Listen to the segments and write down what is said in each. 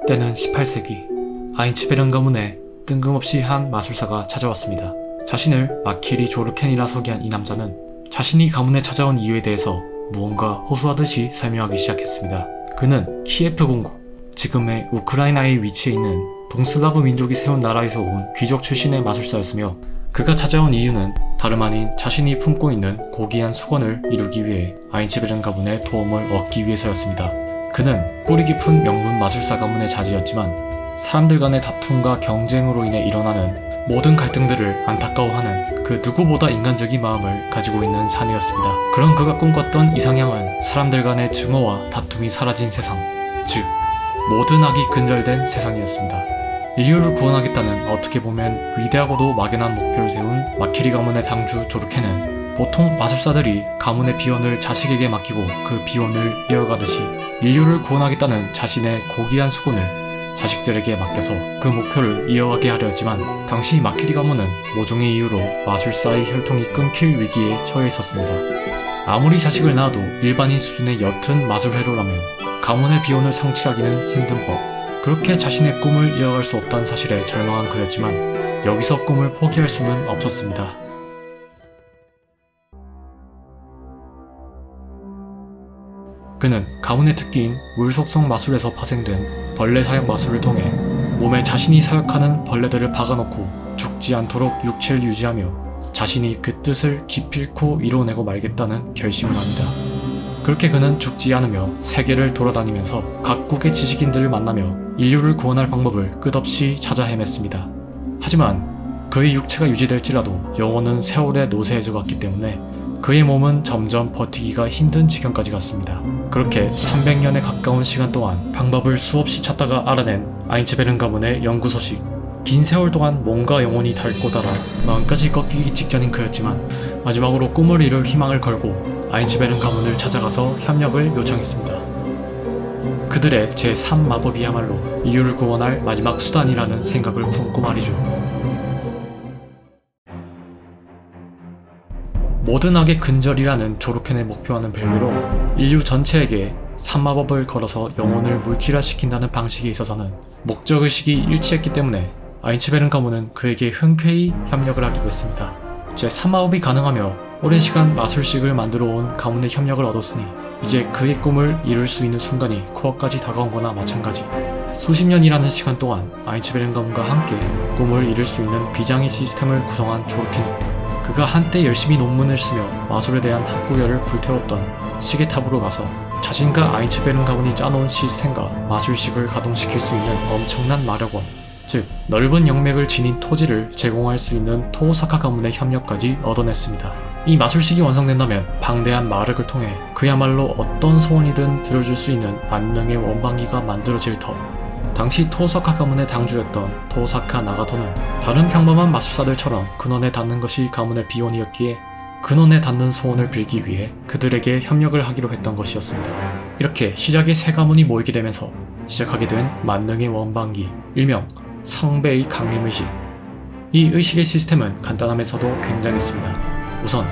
때는 18세기 아인츠베른 가문에 뜬금없이 한 마술사가 찾아왔습니다. 자신을 마키리 조르켄이라 소개한 이 남자는 자신이 가문에 찾아온 이유에 대해서 무언가 호소하듯이 설명하기 시작했습니다. 그는 키예프 공국, 지금의 우크라이나에 위치해 있는 동슬라브 민족이 세운 나라에서 온 귀족 출신의 마술사였으며, 그가 찾아온 이유는 다름 아닌 자신이 품고 있는 고귀한 수건을 이루기 위해 아인츠베른 가문의 도움을 얻기 위해서였습니다. 그는 뿌리 깊은 명문 마술사 가문의 자제였지만 사람들 간의 다툼과 경쟁으로 인해 일어나는 모든 갈등들을 안타까워하는 그 누구보다 인간적인 마음을 가지고 있는 사내였습니다. 그런 그가 꿈꿨던 이상향은 사람들 간의 증오와 다툼이 사라진 세상, 즉 모든 악이 근절된 세상이었습니다. 인류를 구원하겠다는 어떻게 보면 위대하고도 막연한 목표를 세운 마키리 가문의 당주 조르케는 보통 마술사들이 가문의 비원을 자식에게 맡기고 그 비원을 이어가듯이 인류를 구원하겠다는 자신의 고귀한 수건을 자식들에게 맡겨서 그 목표를 이어가게 하려 했지만, 당시 마키리 가문은 모종의 이유로 마술사의 혈통이 끊길 위기에 처해 있었습니다. 아무리 자식을 낳아도 일반인 수준의 옅은 마술회로라면 가문의 비원을 성취하기는 힘든 법. 그렇게 자신의 꿈을 이어갈 수 없다는 사실에 절망한 그였지만 여기서 꿈을 포기할 수는 없었습니다. 그는 가문의 특기인 물속성 마술에서 파생된 벌레 사역 마술을 통해 몸에 자신이 사역하는 벌레들을 박아놓고 죽지 않도록 육체를 유지하며 자신이 그 뜻을 기필코 이뤄내고 말겠다는 결심을 합니다. 그렇게 그는 죽지 않으며 세계를 돌아다니면서 각국의 지식인들을 만나며 인류를 구원할 방법을 끝없이 찾아 헤맸습니다. 하지만 그의 육체가 유지될지라도 영혼은 세월에 노쇠해져 갔기 때문에 그의 몸은 점점 버티기가 힘든 지경까지 갔습니다. 그렇게 300년에 가까운 시간 동안 방법을 수없이 찾다가 알아낸 아인츠베른 가문의 연구 소식. 긴 세월 동안 몸과 영혼이 닳고 닳아 마음까지 꺾이기 직전인 그였지만 마지막으로 꿈을 이룰 희망을 걸고 아인츠베른 가문을 찾아가서 협력을 요청했습니다. 그들의 제3마법이야말로 인류를 구원할 마지막 수단이라는 생각을 품고 말이죠. 모든 악의 근절이라는 조르켄의 목표와는 별개로 인류 전체에게 3마법을 걸어서 영혼을 물질화시킨다는 방식에 있어서는 목적의식이 일치했기 때문에 아인츠베른 가문은 그에게 흔쾌히 협력을 하기로 했습니다. 제3마법이 가능하며 오랜 시간 마술식을 만들어 온 가문의 협력을 얻었으니 이제 그의 꿈을 이룰 수 있는 순간이 코앞까지 다가온 거나 마찬가지. 수십 년이라는 시간 동안 아인츠베른 가문과 함께 꿈을 이룰 수 있는 비장의 시스템을 구성한 조르켄은 그가 한때 열심히 논문을 쓰며 마술에 대한 학구열을 불태웠던 시계탑으로 가서 자신과 아인츠베른 가문이 짜놓은 시스템과 마술식을 가동시킬 수 있는 엄청난 마력원, 즉 넓은 영맥을 지닌 토지를 제공할 수 있는 토오사카 가문의 협력까지 얻어냈습니다. 이 마술식이 완성된다면 방대한 마력을 통해 그야말로 어떤 소원이든 들어줄 수 있는 만능의 원방기가 만들어질 터. 당시 토오사카 가문의 당주였던 토오사카 나가토는 다른 평범한 마술사들처럼 근원에 닿는 것이 가문의 비원이었기에 근원에 닿는 소원을 빌기 위해 그들에게 협력을 하기로 했던 것이었습니다. 이렇게 시작의 세 가문이 모이게 되면서 시작하게 된 만능의 원방기, 일명 성배의 강림의식. 이 의식의 시스템은 간단하면서도 굉장했습니다. 우선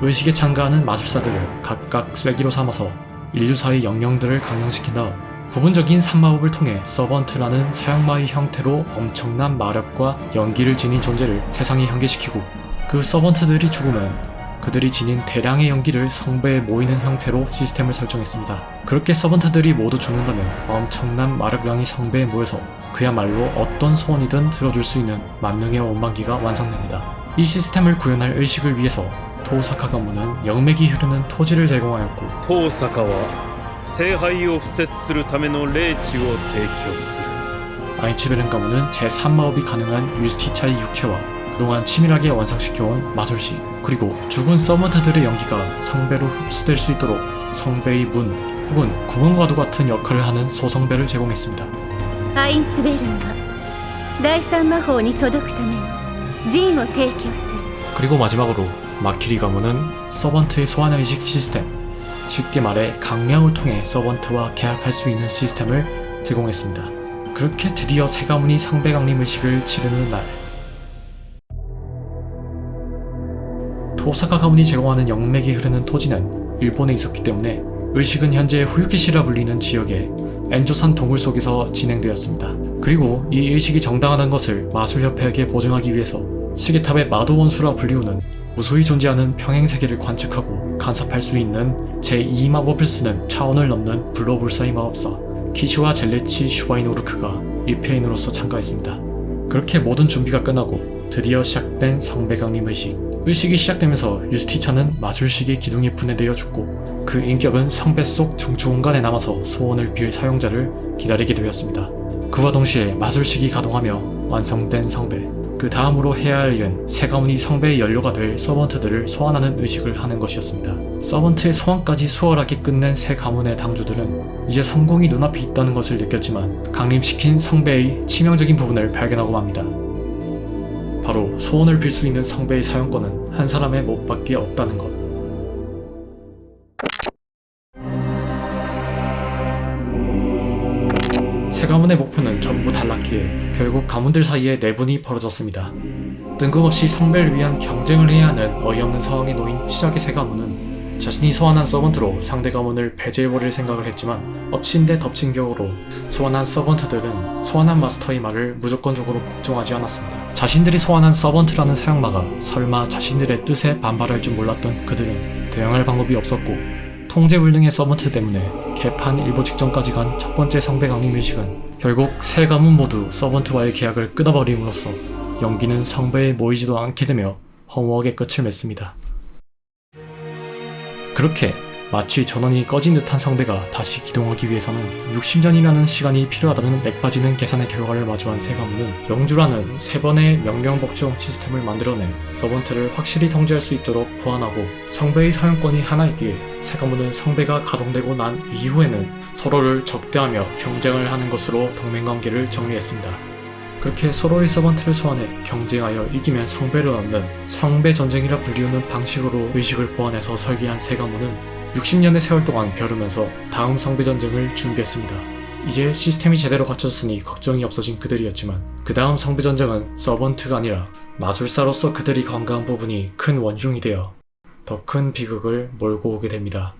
의식에 참가하는 마술사들을 각각 쐐기로 삼아서 인류사의 영령들을 강령시킨 다음 부분적인 3마법을 통해 서번트라는 사형마의 형태로 엄청난 마력과 연기를 지닌 존재를 세상에 현계시키고, 그 서번트들이 죽으면 그들이 지닌 대량의 연기를 성배에 모이는 형태로 시스템을 설정했습니다. 그렇게 서번트들이 모두 죽는다면 엄청난 마력량이 성배에 모여서 그야말로 어떤 소원이든 들어줄 수 있는 만능의 원방기가 완성됩니다. 이 시스템을 구현할 의식을 위해서 토오사카 가문은 영맥이 흐르는 토지를 제공하였고, トーサカは聖杯を敷設するための霊地を提供する。 아인츠베른 가문은 제3마법이 가능한 유스티차의 육체와 그동안 치밀하게 완성시켜온 마술식, 그리고 죽은 서번트들의 연기가 성배로 흡수될 수 있도록 성배의 문 혹은 구멍과도 같은 역할을 하는 소성배를 제공했습니다. アインツベルンは第三魔法に届くための陣を提供する。 그리고 마지막으로 마키리 가문은 서번트의 소환의식 시스템, 쉽게 말해 강령을 통해 서번트와 계약할 수 있는 시스템을 제공했습니다. 그렇게 드디어 세 가문이 성배 강림의식을 치르는 날, 토사카 가문이 제공하는 영맥이 흐르는 토지는 일본에 있었기 때문에 의식은 현재 후유키시라 불리는 지역에 엔조산 동굴 속에서 진행되었습니다. 그리고 이 의식이 정당하다는 것을 마술협회에게 보증하기 위해서 시계탑의 마도 원수라 불리우는 무수히 존재하는 평행세계를 관측하고 간섭할 수 있는 제2마법을 쓰는 차원을 넘는 불로불사의 마법사 키슈와 젤레치 슈바이노르크가 입회인으로서 참가했습니다. 그렇게 모든 준비가 끝나고 드디어 시작된 성배강림 의식. 의식이 시작되면서 유스티차는 마술식의 기둥에 분해되어 죽고 그 인격은 성배 속 중추공간에 남아서 소원을 빌 사용자를 기다리게 되었습니다. 그와 동시에 마술식이 가동하며 완성된 성배. 그 다음으로 해야 할 일은 새 가문이 성배의 연료가 될 서번트들을 소환하는 의식을 하는 것이었습니다. 서번트의 소환까지 수월하게 끝낸 새 가문의 당주들은 이제 성공이 눈앞에 있다는 것을 느꼈지만 강림시킨 성배의 치명적인 부분을 발견하고 맙니다. 바로 소원을 빌 수 있는 성배의 사용권은 한 사람의 몫밖에 없다는 것. 세 가문의 목표는 전부 달랐기에 결국 가문들 사이에 내분이 벌어졌습니다. 뜬금없이 성배를 위한 경쟁을 해야 하는 어이없는 상황에 놓인 시작의 세 가문은 자신이 소환한 서번트로 상대 가문을 배제해버릴 생각을 했지만 엎친 데 덮친 격으로 소환한 서번트들은 소환한 마스터의 말을 무조건적으로 복종하지 않았습니다. 자신들이 소환한 서번트라는 사용마가 설마 자신들의 뜻에 반발할 줄 몰랐던 그들은 대응할 방법이 없었고 통제불능의 서번트 때문에 개판 일보 직전까지 간 첫 번째 성배 강림 의식은 결국 세 가문 모두 서번트와의 계약을 끊어버림으로써 연기는 성배에 모이지도 않게 되며 허무하게 끝을 맺습니다. 그렇게 마치 전원이 꺼진 듯한 성배가 다시 기동하기 위해서는 60년이라는 시간이 필요하다는 맥빠지는 계산의 결과를 마주한 세 가문은 영주라는 3번의 명령복종 시스템을 만들어내 서번트를 확실히 통제할 수 있도록 보완하고 성배의 사용권이 하나이기에 세 가문은 성배가 가동되고 난 이후에는 서로를 적대하며 경쟁을 하는 것으로 동맹관계를 정리했습니다. 그렇게 서로의 서번트를 소환해 경쟁하여 이기면 성배를 얻는 성배전쟁이라 불리우는 방식으로 의식을 보완해서 설계한 세 가문은 60년의 세월 동안 벼르면서 다음 성배전쟁을 준비했습니다. 이제 시스템이 제대로 갖춰졌으니 걱정이 없어진 그들이었지만 그 다음 성배전쟁은 서번트가 아니라 마술사로서 그들이 관과한 부분이 큰 원흉이 되어 더 큰 비극을 몰고 오게 됩니다.